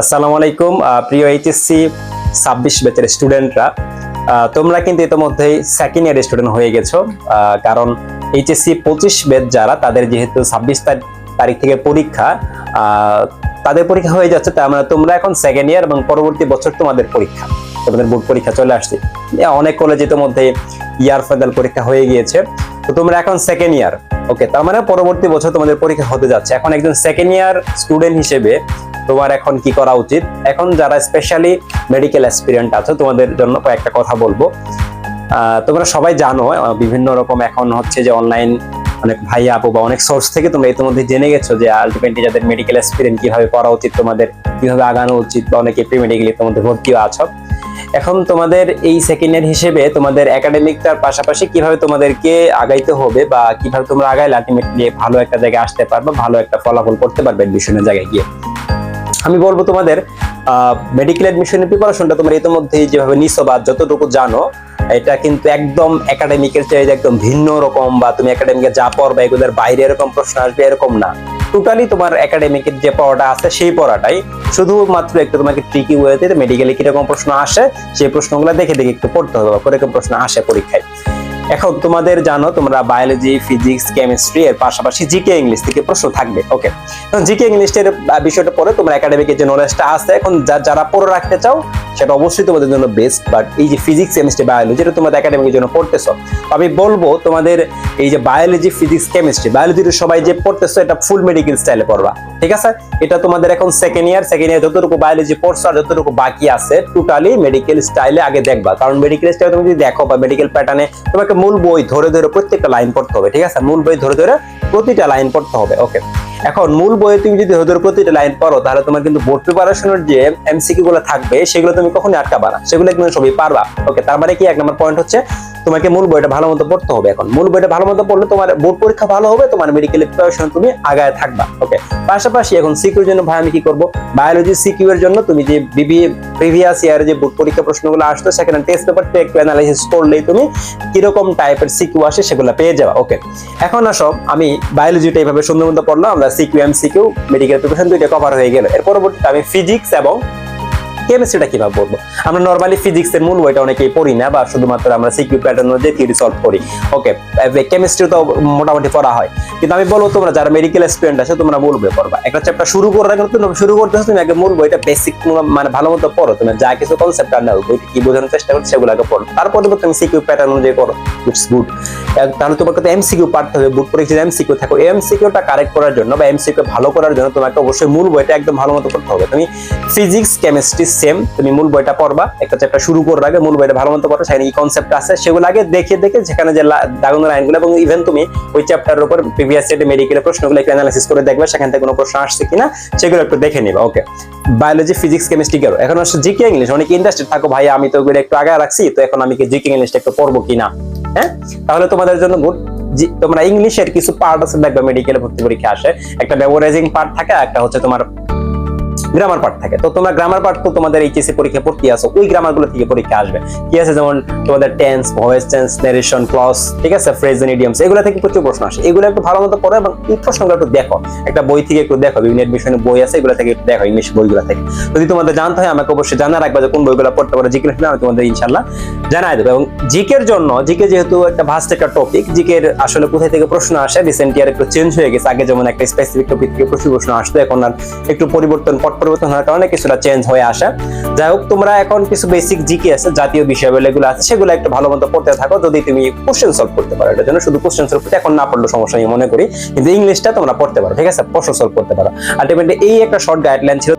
আসসালামু আলাইকুম প্রিয় এইচএসসি 26 ব্যাচের স্টুডেন্টরা, তোমরা কিন্তু ইতিমধ্যেই সেকেন্ড ইয়ার স্টুডেন্ট হয়ে গেছো। কারণ এইচএসসি 25 ব্যাচ যারা, তাদের যেহেতু 26 তারিখ থেকে পরীক্ষা, তাদের পরীক্ষা হয়ে যাচ্ছে, তার মানে তোমরা এখন সেকেন্ড ইয়ার এবং পরবর্তী বছর তোমাদের পরীক্ষা, তোমাদের বোর্ড পরীক্ষা চলে আসছে। অনেক কলেজে ইতিমধ্যে ইয়ার ফাইনাল পরীক্ষা হয়ে গিয়েছে, তো তোমরা এখন সেকেন্ড ইয়ার। ওকে, তার মানে পরবর্তী বছর তোমাদের পরীক্ষা হতে যাচ্ছে। এখন একজন সেকেন্ড ইয়ার স্টুডেন্ট হিসেবে তোমার এখন কি করা উচিত? এখন যারা স্পেশালি মেডিকেল অ্যাসপিরেন্ট আছো, তোমাদের জন্য কয়েকটা কথা বলবো। তোমরা সবাই জানো বিভিন্ন রকম এখন হচ্ছে যে অনলাইন অনেক ভাই আপু বা অনেক সোর্স থেকে তোমরা ইতিমধ্যে জেনে গেছো যে আলটিমেটলি যাদের মেডিকেল অ্যাসপিরেন্ট কিভাবে পড়া উচিত, তোমাদের কিভাবে আগানো উচিত, বা অনেকে প্রি মেডিকেলি তোমাদের ভর্তিও আছো। এখন তোমাদের এই সেকেন্ড ইয়ার হিসেবে তোমাদের একাডেমিকটার পাশাপাশি কিভাবে তোমাদেরকে আগাইতে হবে বা কিভাবে তোমরা আগাইলে আলটিমেটলি ভালো একটা জায়গায় আসতে পারবে, ভালো একটা ফলাফল করতে পারবে অ্যাডমিশনের জায়গায় গিয়ে। আমি বলবো তোমাদের মেডিকেল অ্যাডমিশনের প্রিপারেশনটা তোমরা ইতিমধ্যেই যেভাবে নিছো বা যতটুকু জানো, এটা কিন্তু একদম একাডেমিকের চেয়ে একদম ভিন্ন রকম, বা তুমি একাডেমিকে যা পড়বা এগুলোর বাইরে এরকম প্রশ্ন আসবে এরকম না। টোটালি তোমার একাডেমিকের যে পড়াটা আছে সেই পড়াটাই, শুধুমাত্র একটু তোমাকে ট্রিকি ওয়েতে মেডিকেলে কিরকম প্রশ্ন আসে সেই প্রশ্নগুলো দেখে দেখে একটু পড়তে হবে, কিরকম প্রশ্ন আসে পরীক্ষায়। এখন তোমাদের জানো তোমরা বায়োলজি, ফিজিক্স, কেমিস্ট্রি এর পাশাপাশি জিকে ইংলিশ থেকে প্রশ্ন থাকবে। ওকে, জিকে ইংলিশের বিষয়টা পরে তোমার একাডেমিকের যে নলেজটা আছে, এখন যারা পড়ে রাখতে চাও সেটা অবশ্যই তোমাদের জন্য বেস্ট। বাট এই যে ফিজিক্স, কেমিস্ট্রি, বায়োলজি, এটা তোমাদের একাডেমিকের জন্য পড়তেছো, আমি বলবো তোমাদের এই যে বায়োলজি, ফিজিক্স, কেমিস্ট্রি, বায়োলজির সবাই যে পড়তেছো এটা ফুল মেডিকেল স্টাইলে পড়বা, ঠিক আছে? এটা তোমাদের এখন সেকেন্ড ইয়ার যতটুকু বায়োলজি পড়ছো আর যতটুকু বাকি আছে টোটালি মেডিকেল স্টাইলে আগে দেখবা। কারণ মেডিকেল স্টাইলে তুমি যদি দেখো বা মেডিকেল প্যাটার্নে, তোমাকে মূল বই ধরে ধরে প্রত্যেকটা লাইন পড়তে হবে, ঠিক আছে? মূল বই ধরে ধরে প্রতিটা লাইন পড়তে হবে। ওকে, এখন মূল বইয়ে তুমি যদি ধরে ধরে প্রতিটা লাইন পড়ো, তাহলে তোমার কিন্তু বোর্ড প্রিপারেশনের যে এমসিকিউ গুলো থাকবে সেগুলো তুমি কখনোই আটকাবা না, সেগুলো কিন্তু সবই পারবা। ওকে, তার মানে কি, এক নম্বর পয়েন্ট হচ্ছে তোমাকে মূল বইটা ভালো মতো পড়তে হবে। এখন মূল বইটা ভালো মতো পড়লে তোমার বোর্ড পরীক্ষা ভালো হবে, তোমার মেডিকেল প্রিপারেশন তুমি আগায় থাকবা। ওকে, পাশাপাশি এখন সিকিউর জন্য ভাই আমি কি করব, বায়োলজি সিকিউ এর জন্য তুমি যে প্রিভিয়াস ইয়ারে যে বোর্ড পরীক্ষা প্রশ্নগুলো আসতো সেখানে টেস্ট পেপারটা একটু অ্যানালাইসিস করলেই তুমি কিরকম টাইপের সিকিউ আসে সেগুলো পেয়ে যাবা। ওকে, এখন আসো, আমি বায়োলজিটা এইভাবে সুন্দর মতো পড়লাম, আমরা সিকিউ এমসিকিউ মেডিকেল প্রিপারেশন দুইটা কভার হয়ে গেল। এর পরবর্তীতে আমি ফিজিক্স এবং কেমিস্ট্রিটা কিভাবে পড়বো। আমরা নরমালি ফিজিক্স এর মূল বইটা অনেকেই পড়ি না, বা শুধুমাত্র আমরা সিকিউ প্যাটার্ন অনুযায়ী থিওরি সলভ করি। ওকে, কেমিস্ট্রি তো মোটামুটি পড়া হয়, কিন্তু আমি বলবো তোমরা যারা মেডিকেল স্টুডেন্ট আছে তোমরা মূল বই পড়বা। একটা চ্যাপ্টার শুরু করার আগে তুমি শুরু করতেছো, তুমি আগে মূল বইটা বেসিক মানে ভালো মতো পড়ো, তুমি যা কিছু কনসেপ্ট আর নাও বইটা কি বোঝানোর চেষ্টা করছো সেগুলো আগে পড়ো, তারপরে তুমি সিকিউ প্যাটার্ন অনুযায়ী করো, ইটস গুড। তাহলে তোমাকে তো এমসিকিউ পারতে হবে, বোর্ড পরীক্ষায় এমসিকিউ থাকো, এমসিকিউটা কারেক্ট করার জন্য বা এমসিকিউ ভালো করার জন্য তোমাকে অবশ্যই মূল বইটা একদম ভালো মতো পড়তে হবে। তুমি ফিজিক্স, কেমিস্ট্রি সেম, তুমি মূল বইটা পড়বা, একটা চ্যাপ্টার শুরু করার আগে মূল বইটা ভালো মতো পড়ো, সেখানে কি কনসেপ্ট আছে সেগুলো আগে দেখে দেখে যেখানে যে দাগানো লাইনগুলো, এবং ইভেন তুমি ওই চ্যাপ্টারের উপর প্রিভিয়াস ইয়ারে মেডিকেলের প্রশ্নগুলো একটু অ্যানালাইসিস করে দেখবে, সেখান থেকে কোনো প্রশ্ন আসছে কিনা সেগুলো একটু দেখে নিবা। ওকে, বায়োলজি, ফিজিক্স, কেমিস্ট্রি গেল। এখন আসলে জিকে ইংলিশ, অনেক ইন্টারেস্টেড থাকো ভাই আমি তো ওগুলো একটু আগে রাখছি, তো এখন আমি কি জিকে ইংলিশটা একটু পড়বো কিনা? হ্যাঁ, তাহলে তোমাদের জন্য গুড। তোমরা ইংলিশের কিছু পার্ট আছে দেখবে মেডিকেলে ভর্তি পরীক্ষা আসে, একটা মেমোরাইজিং পার্ট থাকে, একটা হচ্ছে তোমার গ্রামার পার্ট থাকে। তো তোমরা গ্রামার পার্ট তো তোমাদের এইচএসসি পরীক্ষা পড়তে আসো, ওই গ্রামার গুলো থেকে পরীক্ষা আসবে। কি আছে, যেমন তোমাদের tense, voice tense, narration, clause, ঠিক আছে, ফ্রেজ এন্ড ইডিয়মস, এগুলো থেকে প্রচুর প্রশ্ন আসে। এগুলো একটু ভালো মতো পড়ো এবং এই প্রশ্নগুলো একটু দেখো, একটা বই থেকে একটু দেখো, বিভিন্ন এডমিশনের বই আছে, এগুলো থেকে একটু দেখো, ইংলিশ বইগুলো থেকে। যদি তোমাদের জানতে হয় আমাকে অবশ্যই জানা রাখবে যে কোন বইগুলো পড়তে পারো, জিকে আমি তোমাদের ইনশাআল্লাহ জানাই দেবো। এবং জিকের জন্য, জিকে যেহেতু একটা ভাস্ট একটা টপিক, জিকের আসলে কোথায় থেকে প্রশ্ন আসে রিসেন্ট ইয়ার একটু চেঞ্জ হয়ে গেছে। আগে যেমন একটা স্পেসিফিক টপিক থেকে প্রচুর প্রশ্ন আসতো, এখন আর একটু পরিবর্তন হওয়ার কারণে কিছুটা চেঞ্জ হয়ে আসে। যাই হোক, তোমরা এখন কিছু বেসিক জিকে আছে, জাতীয় বিষয়াবলী এগুলো আছে, সেগুলো একটু ভালো মতো পড়তে থাকো, যদি তুমি কোশ্চেন সলভ করতে পারো। এটার জন্য শুধু কোশ্চেন সলভ করতে এখন না পড়লে সমস্যা নেই মনে করি, কিন্তু ইংলিশটা তোমরা পড়তে পারো, ঠিক আছে, প্রশ্ন সলভ করতে পারো। আলটিমেটলি এই একটা শর্ট গাইডলাইন ছিল।